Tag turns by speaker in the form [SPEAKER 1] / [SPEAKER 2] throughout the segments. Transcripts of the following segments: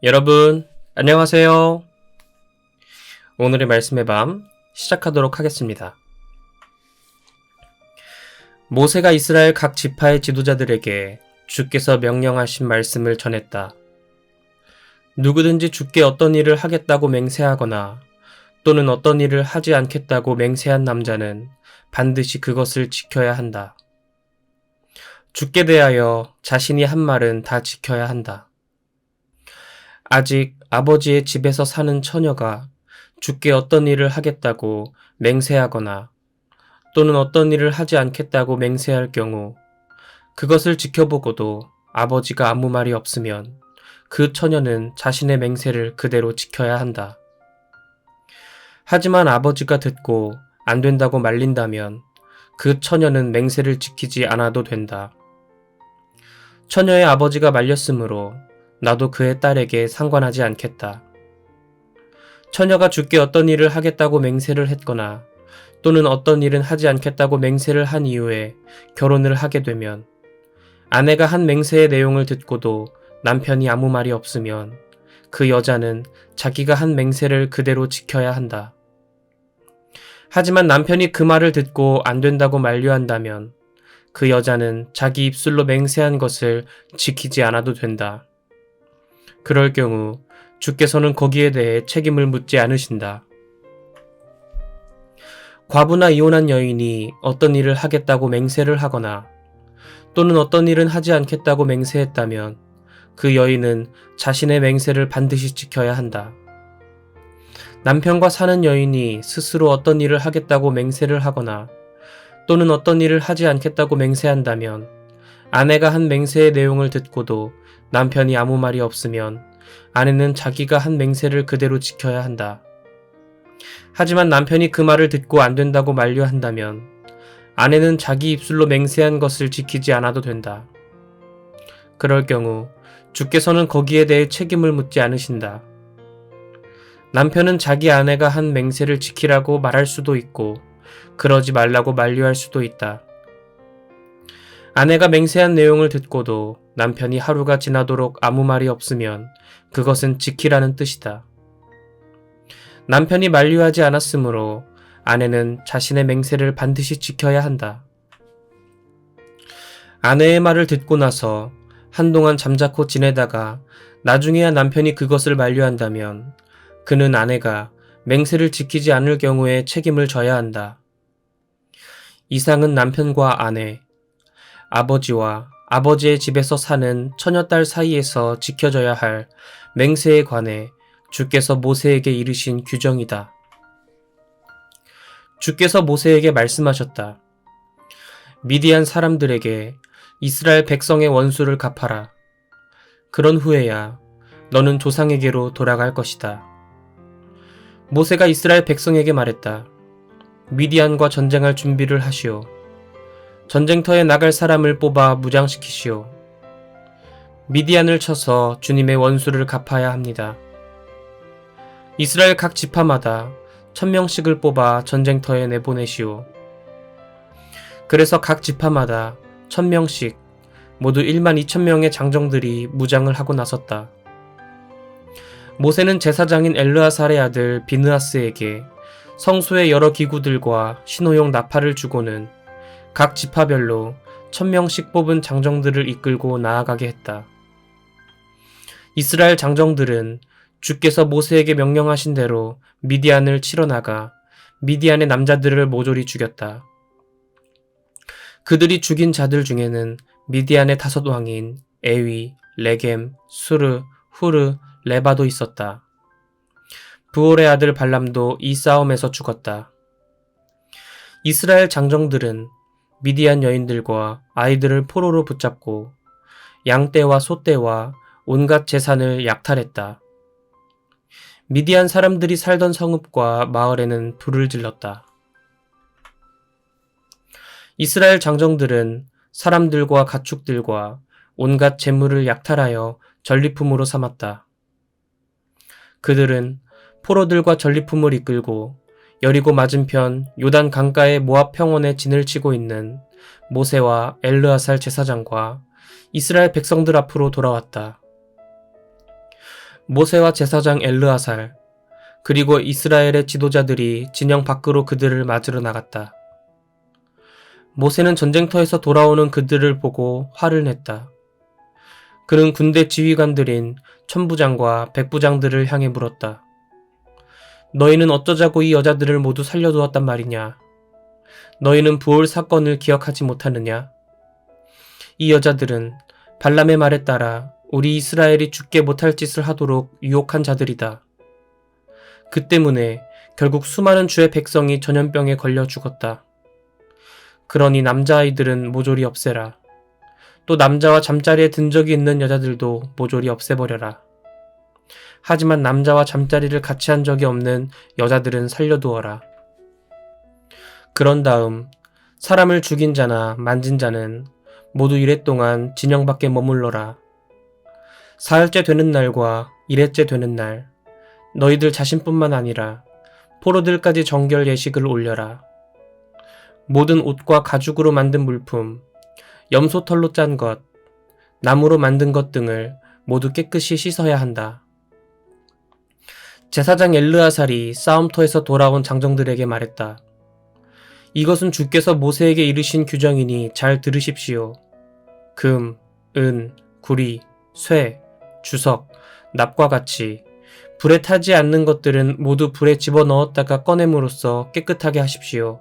[SPEAKER 1] 여러분, 안녕하세요. 오늘의 말씀의 밤 시작하도록 하겠습니다. 모세가 이스라엘 각 지파의 지도자들에게 주께서 명령하신 말씀을 전했다. 누구든지 주께 어떤 일을 하겠다고 맹세하거나 또는 어떤 일을 하지 않겠다고 맹세한 남자는 반드시 그것을 지켜야 한다. 주께 대하여 자신이 한 말은 다 지켜야 한다. 아직 아버지의 집에서 사는 처녀가 주께 어떤 일을 하겠다고 맹세하거나 또는 어떤 일을 하지 않겠다고 맹세할 경우 그것을 지켜보고도 아버지가 아무 말이 없으면 그 처녀는 자신의 맹세를 그대로 지켜야 한다. 하지만 아버지가 듣고 안 된다고 말린다면 그 처녀는 맹세를 지키지 않아도 된다. 처녀의 아버지가 말렸으므로 나도 그의 딸에게 상관하지 않겠다. 처녀가 주께 어떤 일을 하겠다고 맹세를 했거나 또는 어떤 일은 하지 않겠다고 맹세를 한 이후에 결혼을 하게 되면 아내가 한 맹세의 내용을 듣고도 남편이 아무 말이 없으면 그 여자는 자기가 한 맹세를 그대로 지켜야 한다. 하지만 남편이 그 말을 듣고 안 된다고 만류한다면 그 여자는 자기 입술로 맹세한 것을 지키지 않아도 된다. 그럴 경우 주께서는 거기에 대해 책임을 묻지 않으신다. 과부나 이혼한 여인이 어떤 일을 하겠다고 맹세를 하거나 또는 어떤 일은 하지 않겠다고 맹세했다면 그 여인은 자신의 맹세를 반드시 지켜야 한다. 남편과 사는 여인이 스스로 어떤 일을 하겠다고 맹세를 하거나 또는 어떤 일을 하지 않겠다고 맹세한다면 아내가 한 맹세의 내용을 듣고도 남편이 아무 말이 없으면 아내는 자기가 한 맹세를 그대로 지켜야 한다. 하지만 남편이 그 말을 듣고 안 된다고 만류한다면 아내는 자기 입술로 맹세한 것을 지키지 않아도 된다. 그럴 경우 주께서는 거기에 대해 책임을 묻지 않으신다. 남편은 자기 아내가 한 맹세를 지키라고 말할 수도 있고 그러지 말라고 만류할 수도 있다. 아내가 맹세한 내용을 듣고도 남편이 하루가 지나도록 아무 말이 없으면 그것은 지키라는 뜻이다. 남편이 만류하지 않았으므로 아내는 자신의 맹세를 반드시 지켜야 한다. 아내의 말을 듣고 나서 한동안 잠자코 지내다가 나중에야 남편이 그것을 만류한다면 그는 아내가 맹세를 지키지 않을 경우에 책임을 져야 한다. 이상은 남편과 아내, 아버지와 아버지의 집에서 사는 처녀딸 사이에서 지켜져야 할 맹세에 관해 주께서 모세에게 이르신 규정이다. 주께서 모세에게 말씀하셨다. 미디안 사람들에게 이스라엘 백성의 원수를 갚아라. 그런 후에야 너는 조상에게로 돌아갈 것이다. 모세가 이스라엘 백성에게 말했다. 미디안과 전쟁할 준비를 하시오. 전쟁터에 나갈 사람을 뽑아 무장시키시오. 미디안을 쳐서 주님의 원수를 갚아야 합니다. 이스라엘 각 지파마다 1000명씩을 뽑아 전쟁터에 내보내시오. 그래서 각 지파마다 1000명씩 모두 12000명의 장정들이 무장을 하고 나섰다. 모세는 제사장인 엘르아살의 아들 비느하스에게 성소의 여러 기구들과 신호용 나팔을 주고는 각 지파별로 1000명씩 뽑은 장정들을 이끌고 나아가게 했다. 이스라엘 장정들은 주께서 모세에게 명령하신 대로 미디안을 치러 나가 미디안의 남자들을 모조리 죽였다. 그들이 죽인 자들 중에는 미디안의 5왕인 에위, 레겜, 수르, 후르, 레바도 있었다. 부올의 아들 발람도 이 싸움에서 죽었다. 이스라엘 장정들은 미디안 여인들과 아이들을 포로로 붙잡고 양떼와 소떼와 온갖 재산을 약탈했다. 미디안 사람들이 살던 성읍과 마을에는 불을 질렀다. 이스라엘 장정들은 사람들과 가축들과 온갖 재물을 약탈하여 전리품으로 삼았다. 그들은 포로들과 전리품을 이끌고 여리고 맞은편 요단 강가의 모압 평원에 진을 치고 있는 모세와 엘르아살 제사장과 이스라엘 백성들 앞으로 돌아왔다. 모세와 제사장 엘르아살 그리고 이스라엘의 지도자들이 진영 밖으로 그들을 맞으러 나갔다. 모세는 전쟁터에서 돌아오는 그들을 보고 화를 냈다. 그는 군대 지휘관들인 천부장과 백부장들을 향해 물었다. 너희는 어쩌자고 이 여자들을 모두 살려두었단 말이냐? 너희는 부올 사건을 기억하지 못하느냐? 이 여자들은 발람의 말에 따라 우리 이스라엘이 죽게 못할 짓을 하도록 유혹한 자들이다. 그 때문에 결국 수많은 주의 백성이 전염병에 걸려 죽었다. 그러니 남자아이들은 모조리 없애라. 또 남자와 잠자리에 든 적이 있는 여자들도 모조리 없애버려라. 하지만 남자와 잠자리를 같이 한 적이 없는 여자들은 살려두어라. 그런 다음 사람을 죽인 자나 만진 자는 모두 이레 동안 진영 밖에 머물러라. 사흘째 되는 날과 이레째 되는 날 너희들 자신뿐만 아니라 포로들까지 정결 예식을 올려라. 모든 옷과 가죽으로 만든 물품, 염소털로 짠 것, 나무로 만든 것 등을 모두 깨끗이 씻어야 한다. 제사장 엘르아살이 싸움터에서 돌아온 장정들에게 말했다. 이것은 주께서 모세에게 이르신 규정이니 잘 들으십시오. 금, 은, 구리, 쇠, 주석, 납과 같이 불에 타지 않는 것들은 모두 불에 집어넣었다가 꺼냄으로써 깨끗하게 하십시오.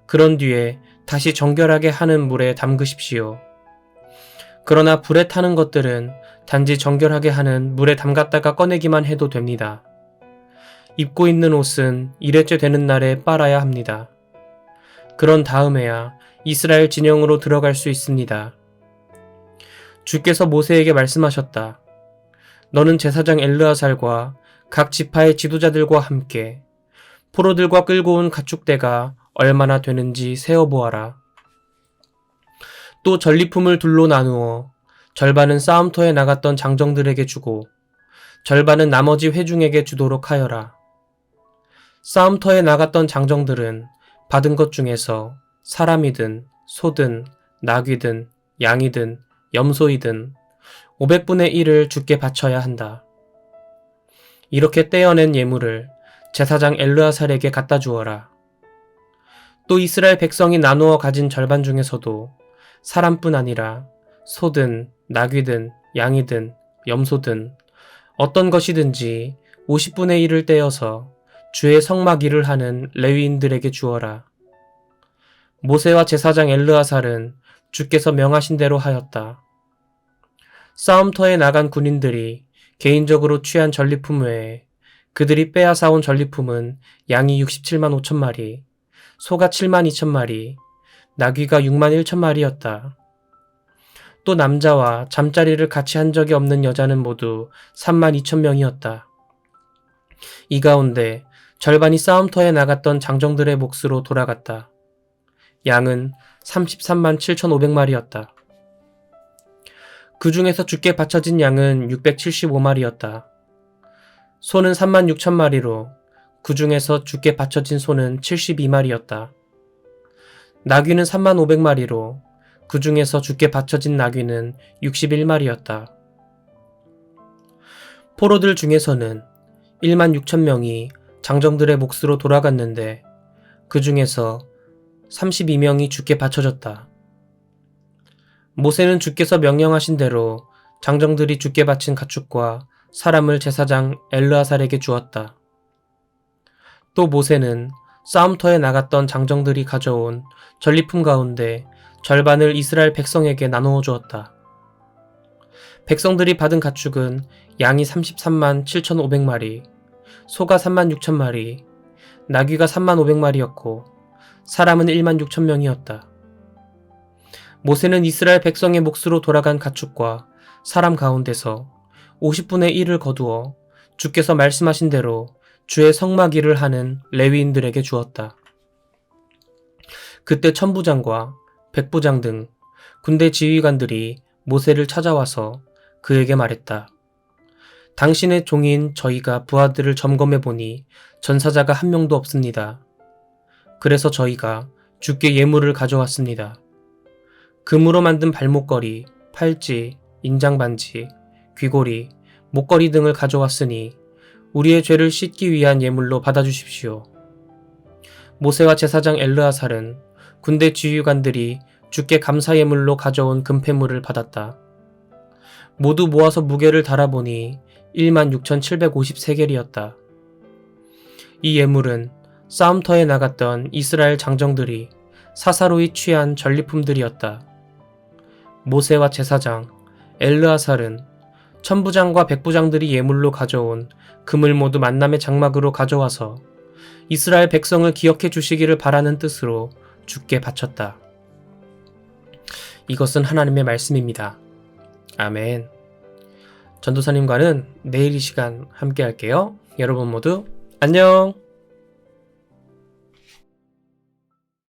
[SPEAKER 1] 그런 뒤에 다시 정결하게 하는 물에 담그십시오. 그러나 불에 타는 것들은 단지 정결하게 하는 물에 담갔다가 꺼내기만 해도 됩니다. 입고 있는 옷은 이레째 되는 날에 빨아야 합니다. 그런 다음에야 이스라엘 진영으로 들어갈 수 있습니다. 주께서 모세에게 말씀하셨다. 너는 제사장 엘르아살과 각 지파의 지도자들과 함께 포로들과 끌고 온 가축대가 얼마나 되는지 세어보아라. 또 전리품을 둘로 나누어 절반은 싸움터에 나갔던 장정들에게 주고 절반은 나머지 회중에게 주도록 하여라. 싸움터에 나갔던 장정들은 받은 것 중에서 사람이든 소든 나귀든 양이든 염소이든 500분의 1을 주께 바쳐야 한다. 이렇게 떼어낸 예물을 제사장 엘르아살에게 갖다 주어라. 또 이스라엘 백성이 나누어 가진 절반 중에서도 사람뿐 아니라 소든 나귀든 양이든 염소든 어떤 것이든지 50분의 1을 떼어서 주의 성막 일을 하는 레위인들에게 주어라. 모세와 제사장 엘르아살은 주께서 명하신 대로 하였다. 싸움터에 나간 군인들이 개인적으로 취한 전리품 외에 그들이 빼앗아온 전리품은 양이 67만 5천 마리, 소가 7만 2천 마리, 나귀가 6만 1천 마리였다. 또 남자와 잠자리를 같이 한 적이 없는 여자는 모두 3만 2천 명이었다. 이 가운데 절반이 싸움터에 나갔던 장정들의 몫으로 돌아갔다. 양은 33만 7,500마리였다. 그 중에서 주께 바쳐진 양은 675마리였다. 소는 3만 6천 마리로 그 중에서 주께 바쳐진 소는 72마리였다. 나귀는 3만 500마리로 그 중에서 주께 바쳐진 나귀는 61마리였다. 포로들 중에서는 1만 6천 명이 장정들의 몫으로 돌아갔는데 그 중에서 32명이 주께 바쳐졌다. 모세는 주께서 명령하신 대로 장정들이 주께 바친 가축과 사람을 제사장 엘르아살에게 주었다. 또 모세는 싸움터에 나갔던 장정들이 가져온 전리품 가운데 절반을 이스라엘 백성에게 나누어 주었다. 백성들이 받은 가축은 양이 33만 7,500마리, 소가 3만 6천 마리, 나귀가 3만 500마리였고 사람은 1만 6천 명이었다. 모세는 이스라엘 백성의 몫으로 돌아간 가축과 사람 가운데서 50분의 1을 거두어 주께서 말씀하신 대로 주의 성막 일을 하는 레위인들에게 주었다. 그때 천부장과 백부장 등 군대 지휘관들이 모세를 찾아와서 그에게 말했다. 당신의 종인 저희가 부하들을 점검해 보니 전사자가 한 명도 없습니다. 그래서 저희가 주께 예물을 가져왔습니다. 금으로 만든 발목걸이, 팔찌, 인장반지, 귀고리, 목걸이 등을 가져왔으니 우리의 죄를 씻기 위한 예물로 받아주십시오. 모세와 제사장 엘르아살은 군대 지휘관들이 주께 감사 예물로 가져온 금폐물을 받았다. 모두 모아서 무게를 달아보니 16,750세겔이었다. 이 예물은 싸움터에 나갔던 이스라엘 장정들이 사사로이 취한 전리품들이었다. 모세와 제사장 엘르아살은 천부장과 백부장들이 예물로 가져온 금을 모두 만남의 장막으로 가져와서 이스라엘 백성을 기억해 주시기를 바라는 뜻으로 주께 바쳤다. 이것은 하나님의 말씀입니다. 아멘. 전도사님과는 내일 이 시간 함께 할게요. 여러분 모두 안녕!